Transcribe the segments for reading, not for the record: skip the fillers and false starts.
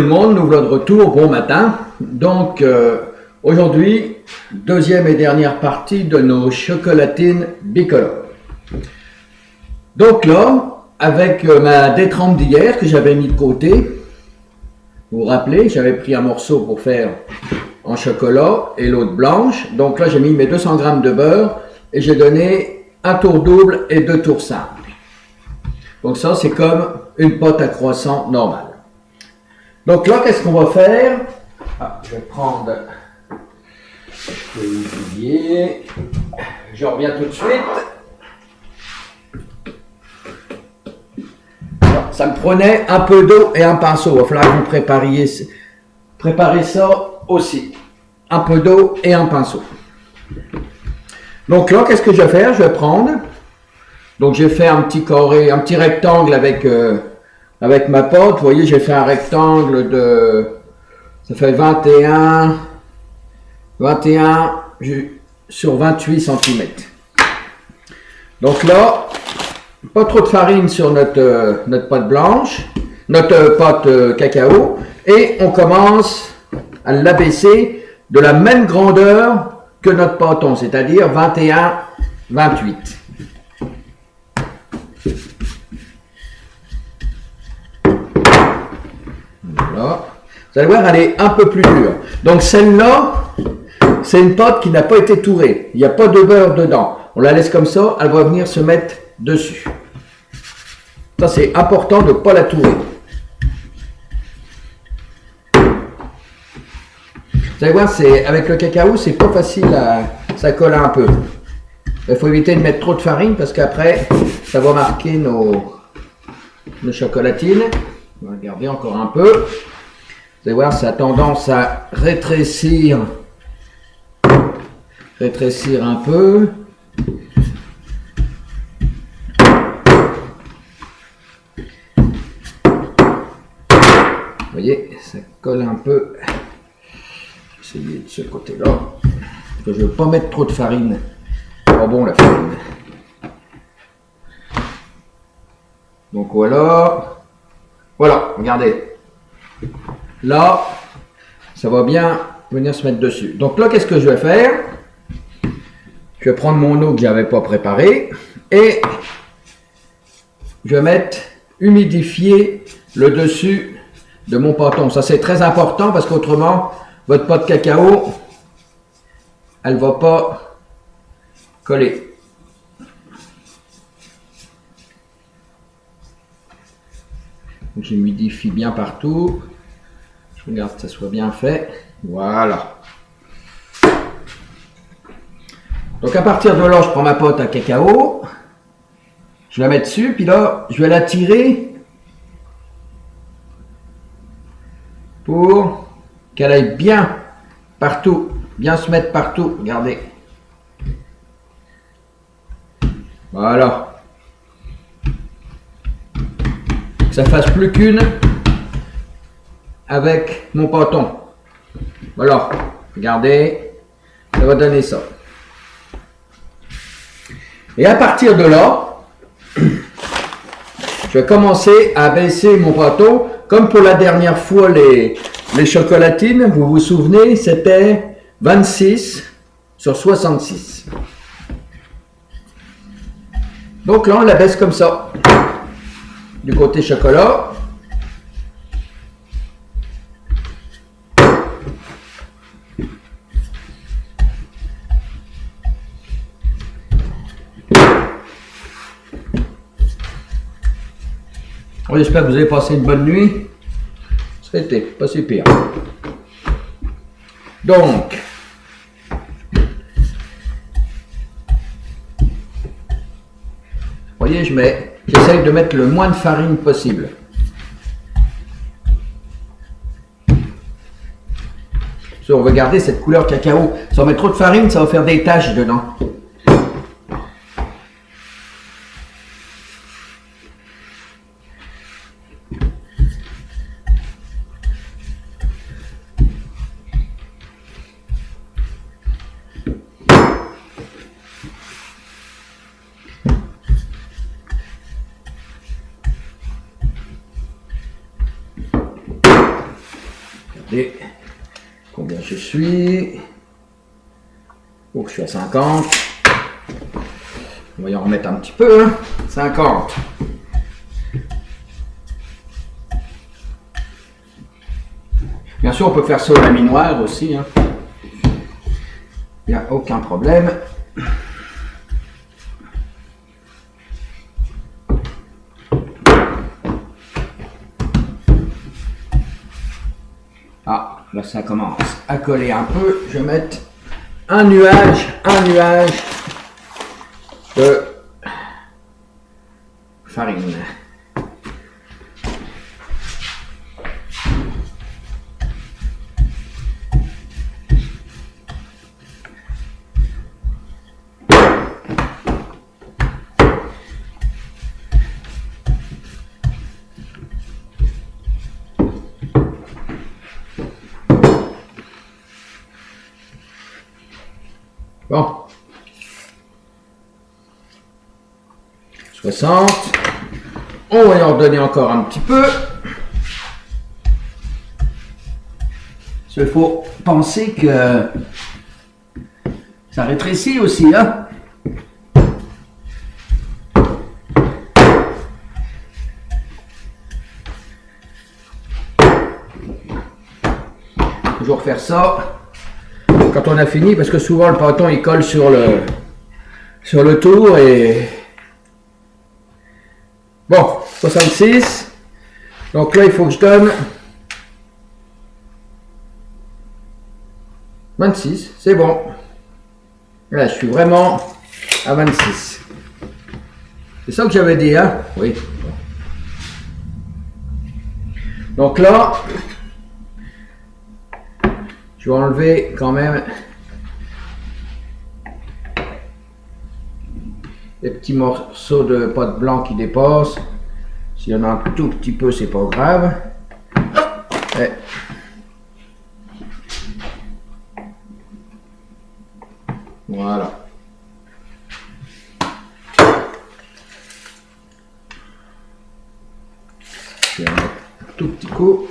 Tout le monde, nous voilà de retour, bon matin. Donc aujourd'hui, deuxième et dernière partie de nos chocolatines bicolores. Donc là, avec ma détrempe d'hier que j'avais mis de côté, vous vous rappelez, j'avais pris un morceau pour faire en chocolat et l'autre blanche. Donc là, j'ai mis mes 200 g de beurre et j'ai donné un tour double et 2 tours simples. Donc ça, c'est comme une pâte à croissant normale. Donc là, qu'est-ce qu'on va faire? Je vais prendre... Je peux oublier. Je reviens tout de suite. Ça me prenait un peu d'eau et un pinceau. Il va falloir que vous préparez ça aussi. Un peu d'eau et un pinceau. Donc là, qu'est-ce que je vais faire? Je vais prendre... Donc j'ai fait un petit carré, un petit rectangle avec ma pâte. Vous voyez, j'ai fait un rectangle de... Ça fait 21 sur 28 cm. Donc là, pas trop de farine sur notre pâte blanche, notre pâte cacao. Et on commence à l'abaisser de la même grandeur que notre pâton, c'est-à-dire 21-28. Voilà. Vous allez voir, elle est un peu plus dure. Donc celle-là, c'est une pâte qui n'a pas été tourée. Il n'y a pas de beurre dedans. On la laisse comme ça, elle va venir se mettre dessus. Ça, c'est important de ne pas la tourer. Vous allez voir, avec le cacao, c'est pas facile ça colle un peu. Il faut éviter de mettre trop de farine parce qu'après, ça va marquer nos chocolatines. On va regarder encore un peu. Vous allez voir, ça a tendance à rétrécir un peu. Vous voyez, ça colle un peu. Je vais essayer de ce côté-là. Je ne veux pas mettre trop de farine. Pas bon la farine. Donc voilà. Voilà, regardez. Là, ça va bien venir se mettre dessus. Donc là, qu'est-ce que je vais faire? Je vais prendre mon eau que j'avais pas préparée et je vais humidifier le dessus de mon pâton. Ça, c'est très important parce qu'autrement, votre pâte cacao, elle va pas coller. J'humidifie bien partout. Je regarde que ça soit bien fait. Voilà. Donc à partir de là, je prends ma pâte à cacao. Je la mets dessus. Puis là, je vais la tirer pour qu'elle aille bien partout. Bien se mettre partout. Regardez. Voilà. Que ça fasse plus qu'une avec mon pâton. Voilà, regardez, ça va donner ça. Et à partir de là, je vais commencer à baisser mon pâton. Comme pour la dernière fois, les chocolatines, vous vous souvenez, c'était 26 sur 66. Donc là, on la baisse comme ça. Du côté chocolat. J'espère que vous avez passé une bonne nuit. C'était pas si pire. Donc, vous voyez, j'essaye de mettre le moins de farine possible. Si on veut garder cette couleur cacao, si on met trop de farine, ça va faire des taches dedans. Regardez combien je suis. Oh, je suis à 50. On va y en remettre un petit peu. Hein. 50. Bien sûr, on peut faire ça au laminoir aussi. Hein. Il n'y a aucun problème. Ah, là ça commence à coller un peu. Je vais mettre un nuage de farine. Bon. 60. On va y en redonner encore un petit peu. Il faut penser que ça rétrécit aussi, hein. Toujours faire ça quand on a fini, parce que souvent le pâton il colle sur le tour et bon, 66. Donc là il faut que je donne 26, c'est bon. Là je suis vraiment à 26. C'est ça que j'avais dit, hein? Oui. Donc là, je vais enlever quand même les petits morceaux de pâte blanc qui dépassent. S'il y en a un tout petit peu, c'est pas grave. Et voilà. Je vais en mettre un tout petit coup.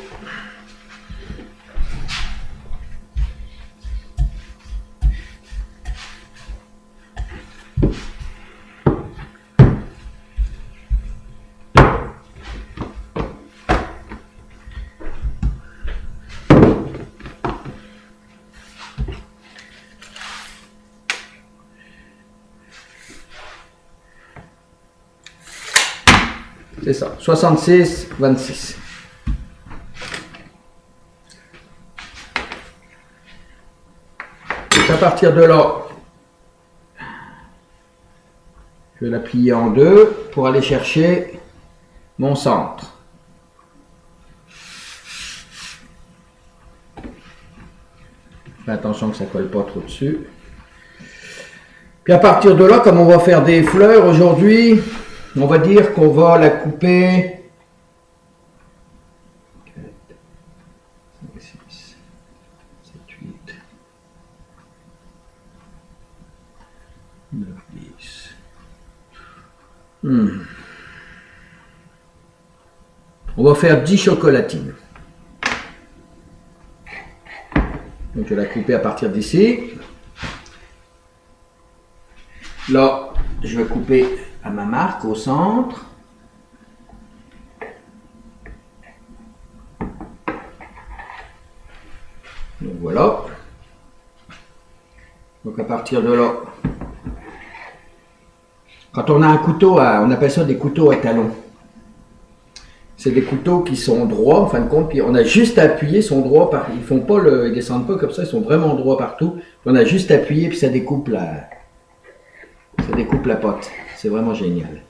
C'est ça, 66, 26. À partir de là, je vais la plier en deux pour aller chercher mon centre. Fais attention que ça ne colle pas trop dessus. Puis à partir de là, comme on va faire des fleurs aujourd'hui, on va dire qu'on va la couper 4, 5, 6, 7, 8, 9, 10. On va faire 10 chocolatines. Donc je vais la couper à partir d'ici. Là, je vais couper à ma marque au centre. Donc voilà. Donc à partir de là, quand on a un couteau, on appelle ça des couteaux à talons. C'est des couteaux qui sont droits, en fin de compte, puis on a juste à appuyer, ils sont droits, ils font pas ils descendent pas comme ça, ils sont vraiment droits partout. On a juste à appuyer puis ça découpe la pâte. C'est vraiment génial.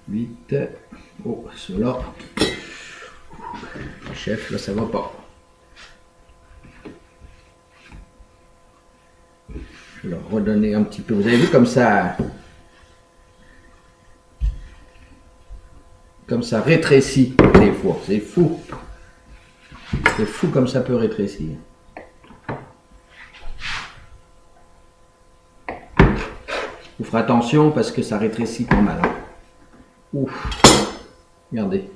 Vite. Oh, cela. Chef, là, ça va pas. Je vais leur redonner un petit peu. Vous avez vu comme ça rétrécit des fois. C'est fou. C'est fou comme ça peut rétrécir. Vous ferez ferez attention parce que ça rétrécit pas mal. Hein. Ouf, regardez.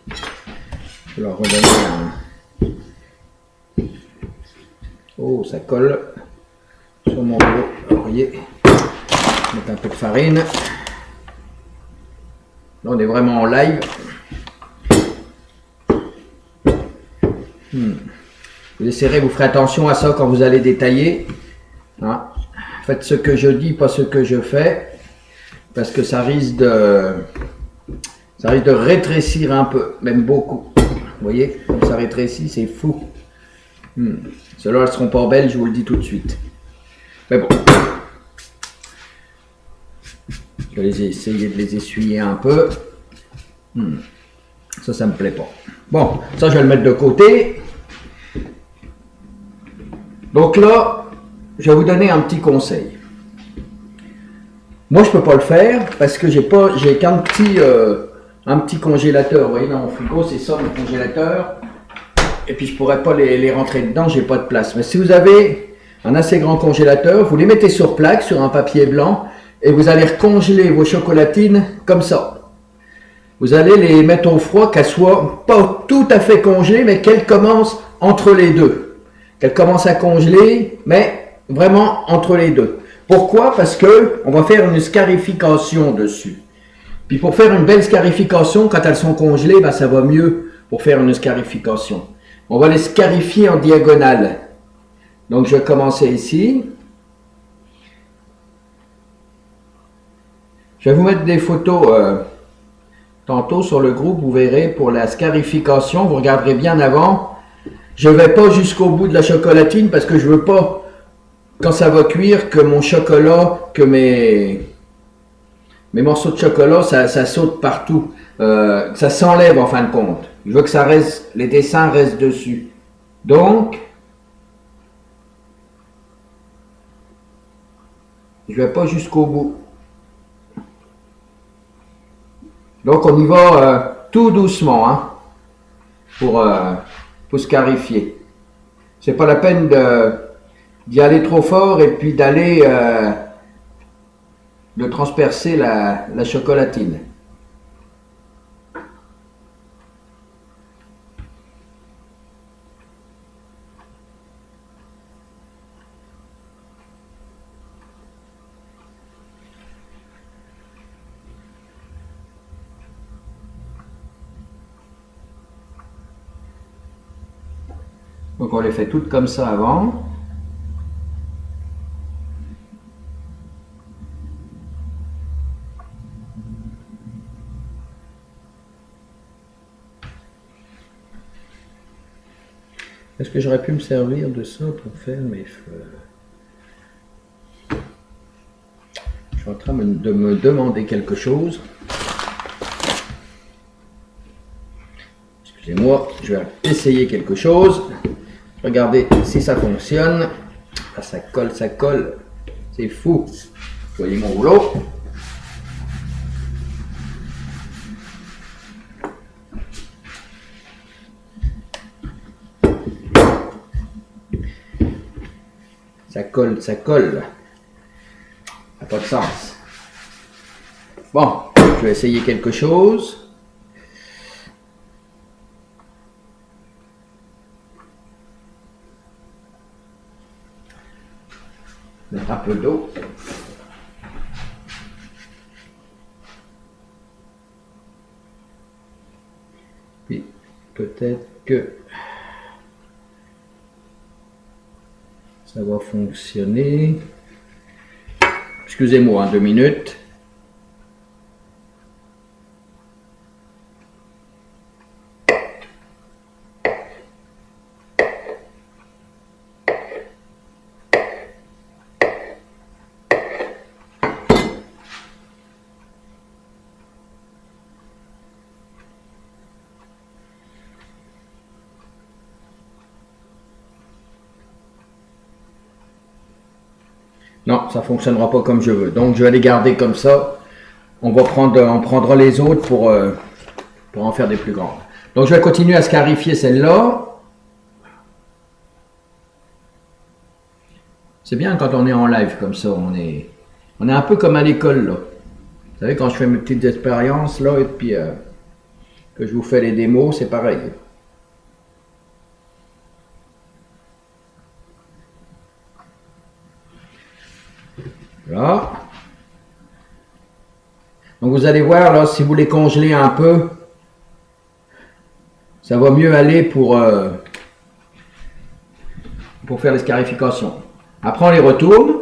Je vais leur redonner un... Oh, ça colle sur mon gros laurier. Mettre un peu de farine. Là, on est vraiment en live. Vous essaierez, vous ferez attention à ça quand vous allez détailler. Hein. Faites ce que je dis, pas ce que je fais. Parce que ça risque de rétrécir un peu, même beaucoup. Vous voyez, comme ça rétrécit, c'est fou. Celles-là, elles ne seront pas belles, je vous le dis tout de suite. Mais bon. Je vais essayer de les essuyer un peu. Ça me plaît pas. Bon, ça, je vais le mettre de côté. Donc là, je vais vous donner un petit conseil. Moi, je peux pas le faire parce que j'ai qu'un petit congélateur. Vous voyez, dans mon frigo, c'est ça, mon congélateur. Et puis, je pourrais pas les rentrer dedans, j'ai pas de place. Mais si vous avez un assez grand congélateur, vous les mettez sur plaque, sur un papier blanc, et vous allez recongeler vos chocolatines comme ça. Vous allez les mettre au froid, qu'elles soient pas tout à fait congelées, mais qu'elles commencent entre les deux. Qu'elles commencent à congeler, mais vraiment entre les deux. Pourquoi? Parce que on va faire une scarification dessus. Puis pour faire une belle scarification, quand elles sont congelées, ben ça va mieux pour faire une scarification. On va les scarifier en diagonale. Donc je vais commencer ici. Je vais vous mettre des photos tantôt sur le groupe, vous verrez pour la scarification, vous regarderez bien avant. Je ne vais pas jusqu'au bout de la chocolatine parce que je ne veux pas, quand ça va cuire, que mon chocolat, que mes morceaux de chocolat, ça saute partout. Ça s'enlève en fin de compte. Je veux que ça reste, les dessins restent dessus. Donc, je ne vais pas jusqu'au bout. Donc, on y va tout doucement, hein, pour scarifier. C'est pas la peine d'y aller trop fort et puis d'aller de transpercer la chocolatine. Donc on les fait toutes comme ça avant. Est-ce que j'aurais pu me servir de ça pour faire mes feux? Je suis en train de me demander quelque chose. Excusez-moi, je vais essayer quelque chose. Regardez si ça fonctionne. Ah, ça colle, ça colle. C'est fou. Vous voyez mon rouleau. Ça colle, ça colle. Ça n'a pas de sens. Bon, je vais essayer quelque chose. Mettre un peu d'eau. Puis peut-être que ça va fonctionner. Excusez-moi, 2 minutes. Non, ça ne fonctionnera pas comme je veux. Donc, je vais les garder comme ça. On prendra les autres pour en faire des plus grandes. Donc, je vais continuer à scarifier celle-là. C'est bien quand on est en live comme ça. On est un peu comme à l'école, là. Vous savez, quand je fais mes petites expériences, là, et puis que je vous fais les démos, c'est pareil. Voilà. Donc vous allez voir, là, si vous les congelez un peu, ça va mieux aller pour faire les scarifications. Après, on les retourne.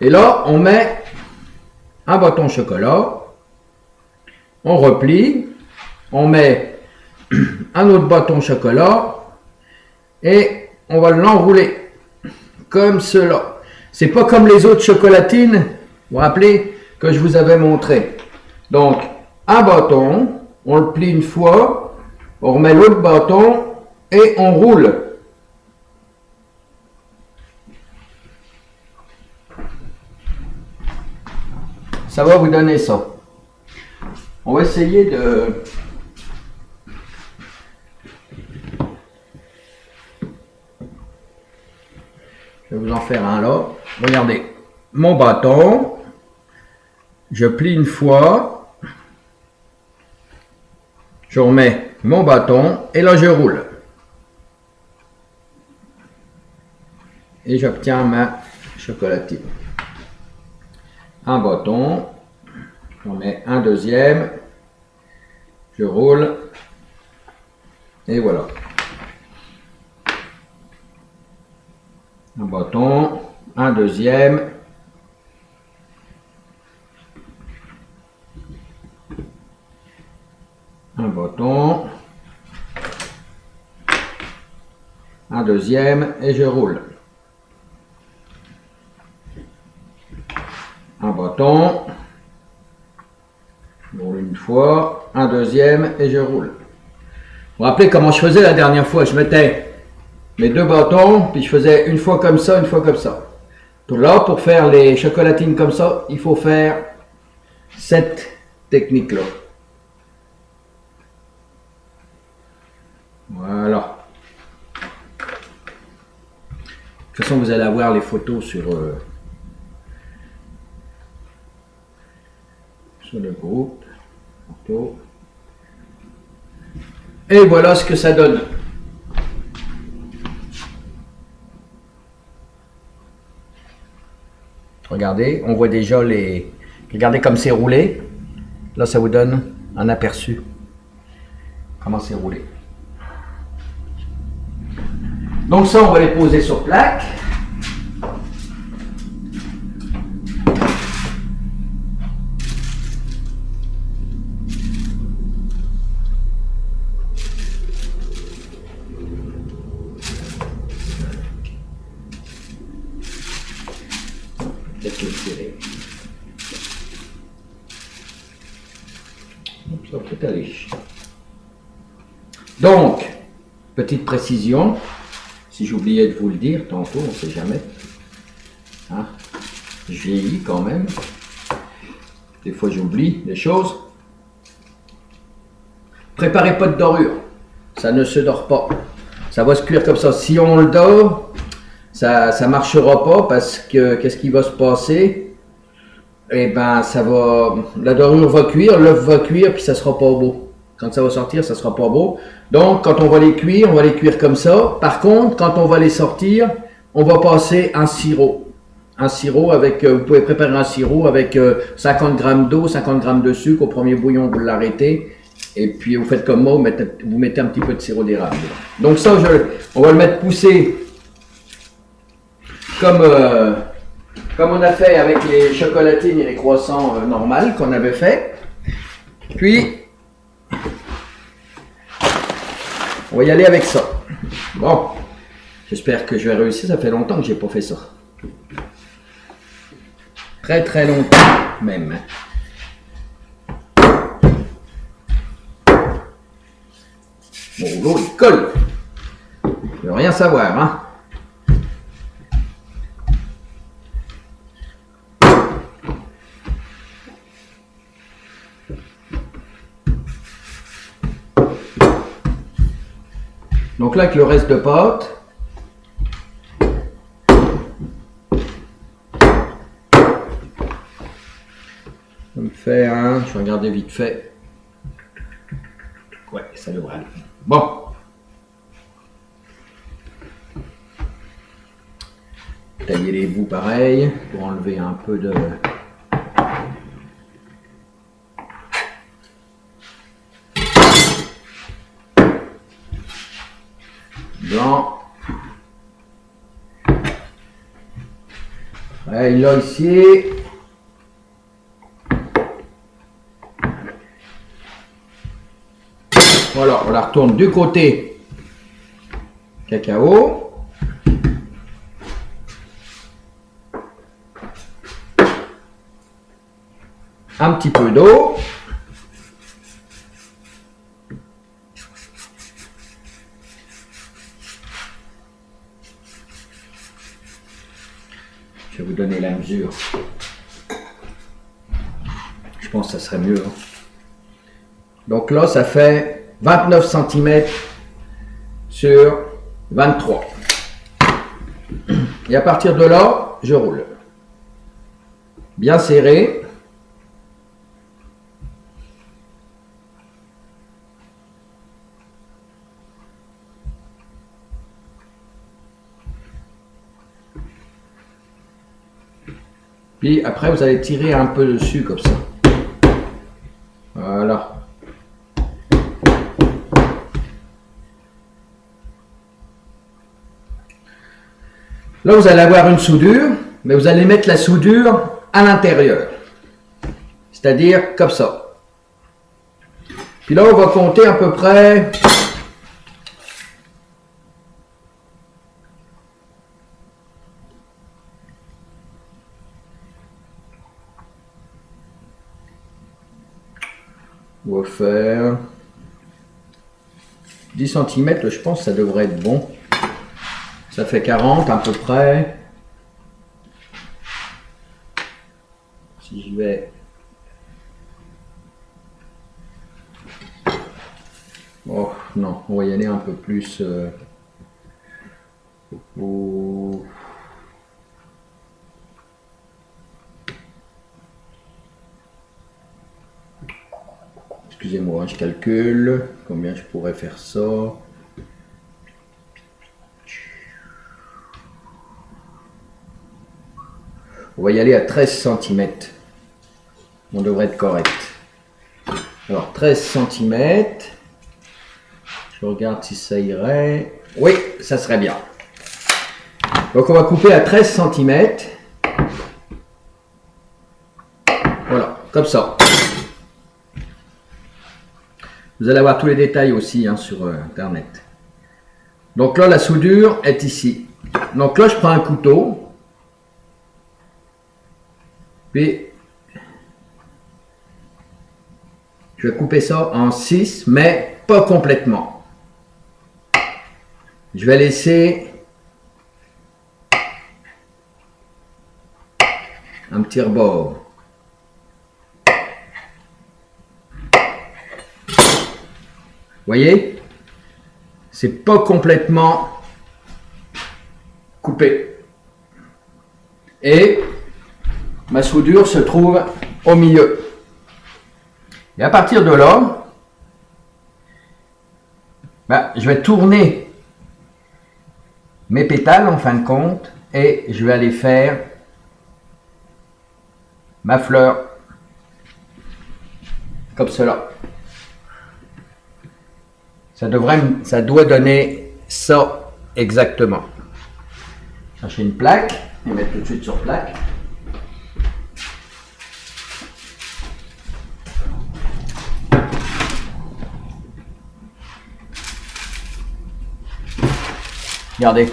Et là, on met un bâton chocolat, on replie, on met un autre bâton chocolat et on va l'enrouler comme cela. C'est pas comme les autres chocolatines, vous vous rappelez, que je vous avais montré. Donc, un bâton, on le plie une fois, on remet l'autre bâton et on roule. Ça va vous donner ça. On va essayer de... Je vais vous en faire un là. Regardez, mon bâton, je plie une fois, je remets mon bâton et là je roule. Et j'obtiens ma chocolatine. Un bâton, on met un deuxième, je roule et voilà. Un bâton, un deuxième, un bâton, un deuxième et je roule. Un bâton, je roule une fois, un deuxième et je roule. Vous vous rappelez comment je faisais la dernière fois? Je mettais mes deux bâtons, puis je faisais une fois comme ça, une fois comme ça. Donc là, pour faire les chocolatines comme ça, il faut faire cette technique-là. Voilà. De toute façon, vous allez avoir les photos sur le groupe. Et voilà ce que ça donne. Regardez, on voit déjà les... Regardez comme c'est roulé. Là, ça vous donne un aperçu. Comment c'est roulé. Donc ça, on va les poser sur plaque. Ça peut aller. Donc, petite précision, si j'oubliais de vous le dire tantôt, on ne sait jamais. Hein? Je vieillis quand même. Des fois j'oublie des choses. Préparez pas de dorure. Ça ne se dort pas. Ça va se cuire comme ça. Si on le dort, ça ne marchera pas parce que qu'est-ce qui va se passer? Eh ben, la dorure va cuire, l'œuf va cuire, puis ça sera pas beau. Quand ça va sortir, ça sera pas beau. Donc, quand on va les cuire comme ça. Par contre, quand on va les sortir, on va passer un sirop. Un sirop avec, vous pouvez préparer un sirop avec 50 g d'eau, 50 g de sucre. Au premier bouillon, vous l'arrêtez. Et puis, vous faites comme moi, vous mettez un petit peu de sirop d'érable. Donc ça, on va le mettre pousser comme on a fait avec les chocolatines et les croissants normales qu'on avait fait. Puis, on va y aller avec ça. Bon, j'espère que je vais réussir. Ça fait longtemps que j'ai pas fait ça. Très très longtemps même. Bon, l'eau il colle. Je veux rien savoir, hein. Donc là, avec le reste de pâte, je vais me faire un, je vais regarder vite fait. Ouais, ça devrait aller. Bon. Tailler les bouts pareil pour enlever un peu de... blanc. Ouais, là ici. Voilà, on la retourne du côté cacao. Un petit peu d'eau. Je vais vous donner la mesure. Je pense que ça serait mieux. Donc là, ça fait 29 cm sur 23. Et à partir de là, je roule. Bien serré. Puis après, vous allez tirer un peu dessus comme ça. Voilà. Là, vous allez avoir une soudure, mais vous allez mettre la soudure à l'intérieur. C'est-à-dire comme ça. Puis là, on va compter à peu près... On va faire 10 cm, je pense que ça devrait être bon. Ça fait 40 à peu près. Si je vais... Oh non, on va y aller un peu plus... Excusez-moi, je calcule combien je pourrais faire ça. On va y aller à 13 cm. On devrait être correct. Alors 13 cm. Je regarde si ça irait. Oui, ça serait bien. Donc on va couper à 13 cm. Voilà, comme ça. Vous allez avoir tous les détails aussi sur internet. Donc là, la soudure est ici. Donc là, je prends un couteau. Puis, je vais couper ça en 6, mais pas complètement. Je vais laisser un petit rebord. Voyez, c'est pas complètement coupé. Et ma soudure se trouve au milieu. Et à partir de là, je vais tourner mes pétales en fin de compte et je vais aller faire ma fleur comme cela. Ça doit donner ça exactement. Chercher une plaque et mettre tout de suite sur plaque. Regardez,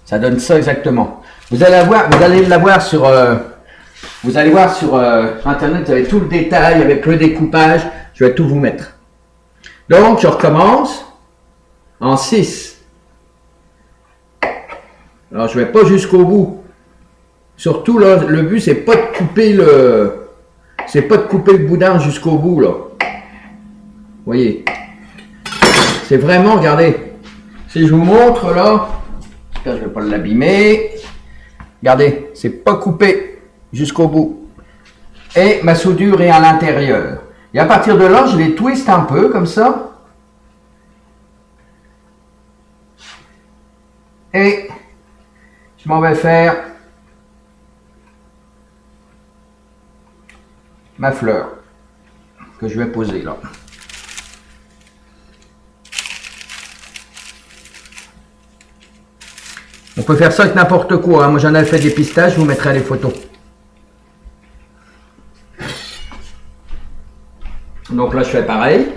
ça donne ça exactement. Vous allez voir sur internet, vous avez tout le détail avec le découpage. Je vais tout vous mettre. Donc, je recommence en 6. Alors, je vais pas jusqu'au bout. Surtout, là, le but, c'est pas de couper le boudin jusqu'au bout, là. Vous voyez. C'est vraiment, regardez, Si je vous montre là, j'espère que je ne vais pas l'abîmer. Regardez, c'est pas coupé jusqu'au bout. Et ma soudure est à l'intérieur. Et à partir de là, je les twiste un peu comme ça. Et je m'en vais faire ma fleur que je vais poser là. On peut faire ça avec n'importe quoi, hein. Moi j'en avais fait des pistaches, je vous mettrai les photos. Donc là je fais pareil.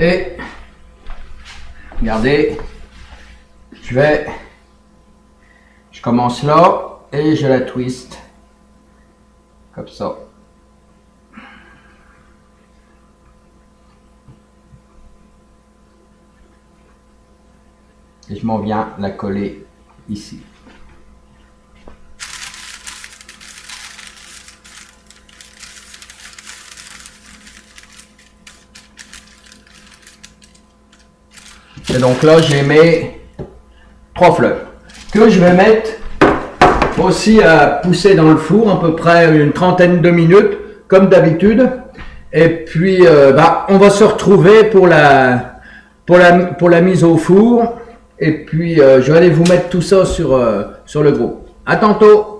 Et regardez, je commence là et je la twist comme ça. Et je m'en viens la coller ici. Et donc là, j'ai mes 3 fleurs que je vais mettre aussi à pousser dans le four à peu près une trentaine de minutes comme d'habitude. Et puis on va se retrouver pour la mise au four. Et puis je vais aller vous mettre tout ça sur le groupe. À tantôt.